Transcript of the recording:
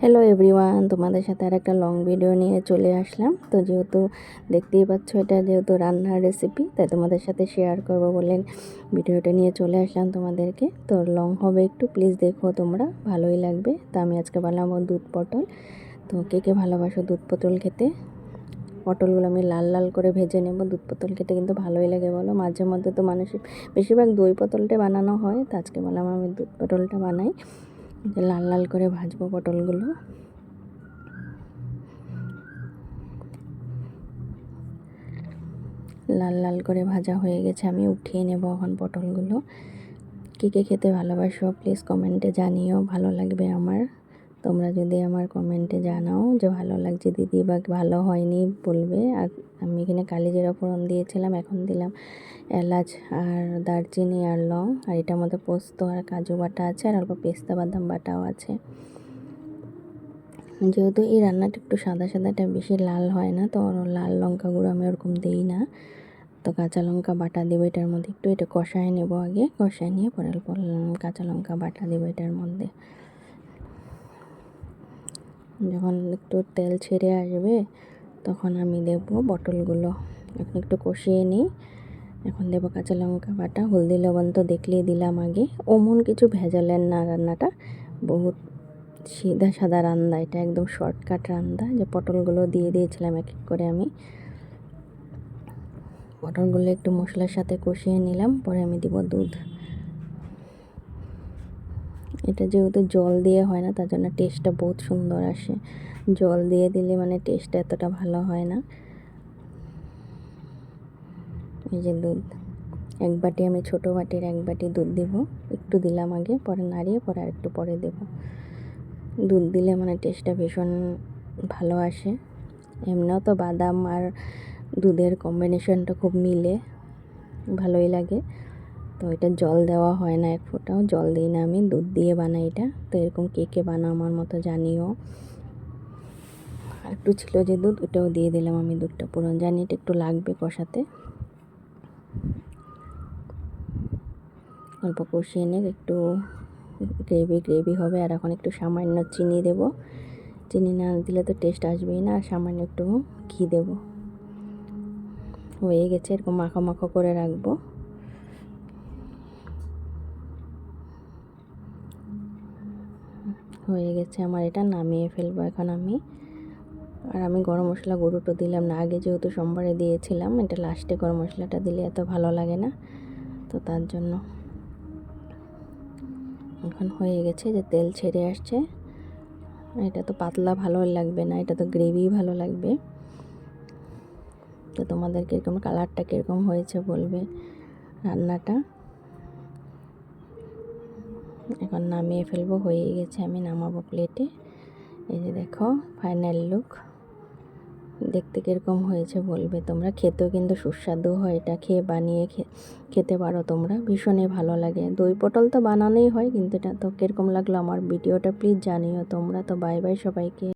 Hello everyone, তোমাদের সাথে আর একটা লং ভিডিও নিয়ে চলে আসলাম। তো যেহেতু দেখতেই পাচ্ছ এটা যেহেতু রান্নার রেসিপি, তাই তোমাদের সাথে শেয়ার করব বলে ভিডিওটা নিয়ে চলে আসলাম তোমাদেরকে। তো লং হবে একটু, প্লিজ দেখো, তোমরা ভালোই লাগবে। তো আমি আজকে বানাবো দুধ পটল। তো কে কে ভালোবাসো দুধ পটল খেতে? পটলগুলো আমি লাল লাল করে ভেজে নেব। দুধ পটল খেতে কিন্তু ভালোই লাগে বলো। মাঝে মধ্যে তো মানুষের বেশিরভাগ দই পটলটা বানানো হয়, তো আজকে বললাম আমি দুধ পটলটা বানাই। লাল লাল করে ভাজবো পটলগুলো। লাল লাল করে ভাজা হয়ে গেছে, আমি উঠিয়ে নেব এখন পটলগুলো। কে কে খেতে ভালোবাসো প্লিজ কমেন্টে জানিও, ভালো লাগবে আমার। তোমরা যদি আমার কমেন্টে জানাও যে ভালো লাগছে দিদি বা ভালো হয়নি বলবে। আর আমি এখানে কালিজিরা ফোড়ন দিয়েছিলাম, এখন দিলাম এলাচ আর দারচিনি আর লং, আর এটার মধ্যে পোস্ত আর কাজু বাটা আছে, আর অল্প পেস্তা বাদাম বাটাও আছে। যেহেতু এই রান্নাটা একটু সাদা সাদাটা বেশি লাল হয় না, তো লাল লঙ্কা গুঁড়ো আমি ওরকম দিই না। তো কাঁচা লঙ্কা বাটা দেবো এটার মধ্যে, একটু এটা কষায় নেব আগে, কষায় নিয়ে পরে অল্প কাঁচা লঙ্কা বাটা দেবো এটার মধ্যে। যখন একটু তেল ছেড়ে আসবে তখন আমি দেবো পটলগুলো। এখন একটু কষিয়ে নিই, এখন দেবো কাঁচা লঙ্কা বাটা, হলদি লবণ তো দেখলেই দিলাম আগে। ওমন কিছু ভেজালেন না, রান্নাটা বহুত সিধা সাদা রান্না, এটা একদম শর্টকাট রান্না। যে পটলগুলো দিয়ে দিয়েছিলাম এক এক করে আমি। পটলগুলো একটু মশলার সাথে কষিয়ে নিলাম, পরে আমি দিব দুধ। এটা যেহেতু জল দিয়ে হয় না, তার জন্য টেস্টটা বহুত সুন্দর আসে। জল দিয়ে দিলে মানে টেস্টটা এতটা ভালো হয় না। এই যে দুধ এক বাটি, আমি ছোটো বাটির এক বাটি দুধ দিব। একটু দিলাম আগে, পরে নাড়িয়ে পরে আর একটু পরে দেব। দুধ দিলে মানে টেস্টটা ভীষণ ভালো আসে। এমনিও তো বাদাম আর দুধের কম্বিনেশনটা খুব মিলে, ভালোই লাগে। তো এটা জল দেওয়া হয় না, এক ফোঁটাও জল দিই না, আমি দুধ দিয়ে বানাই এটা। তো এরকম কে কে বানাও আমার মতো জানিও। আর একটু ছিল যে দুধ, ওটাও দিয়ে দিলাম আমি। দুধটা পুরো জানি এটা একটু লাগবে কষাতে। অল্প কষিয়ে নিয়ে একটু গ্রেভি গ্রেভি হবে। আর এখন একটু সামান্য চিনি দেব, চিনি না দিলে তো টেস্ট আসবেই না। আর সামান্য একটু ঘি দেব। হয়ে গেছে, এরকম মাখো মাখো করে রাখবো। হয়ে গেছে আমার, এটা নামিয়ে ফেলবো এখন আমি। আর আমি গরম মশলা গুঁড়োটা দিলাম না আগে, যেহেতু সোমবারে দিয়েছিলাম। এটা লাস্টে গরম মশলাটা দিলে এত ভালো লাগে না, তো তার জন্য। এখন হয়ে গেছে, যে তেল ছেড়ে আসছে। এটা তো পাতলা ভালো লাগবে না, এটা তো গ্রেভি ভালো লাগবে। তো তোমাদের কীরকম কালারটা কীরকম হয়েছে বলবে রান্নাটা। এখন নামিয়ে ফেলবো, হয়ে গেছে, আমি নামাবো প্লেটে। এই যে দেখো ফাইনাল লুক, দেখতে কীরকম হয়েছে বলবে তোমরা। খেতেও কিন্তু সুস্বাদু হয়, এটা খেয়ে বানিয়ে খেতে পারো তোমরা, ভীষণই ভালো লাগে। দই পটল তো বানানোই হয়, কিন্তু এটা তো কীরকম লাগলো আমার ভিডিওটা প্লিজ জানিও তোমরা। তো বাই বাই সবাইকে।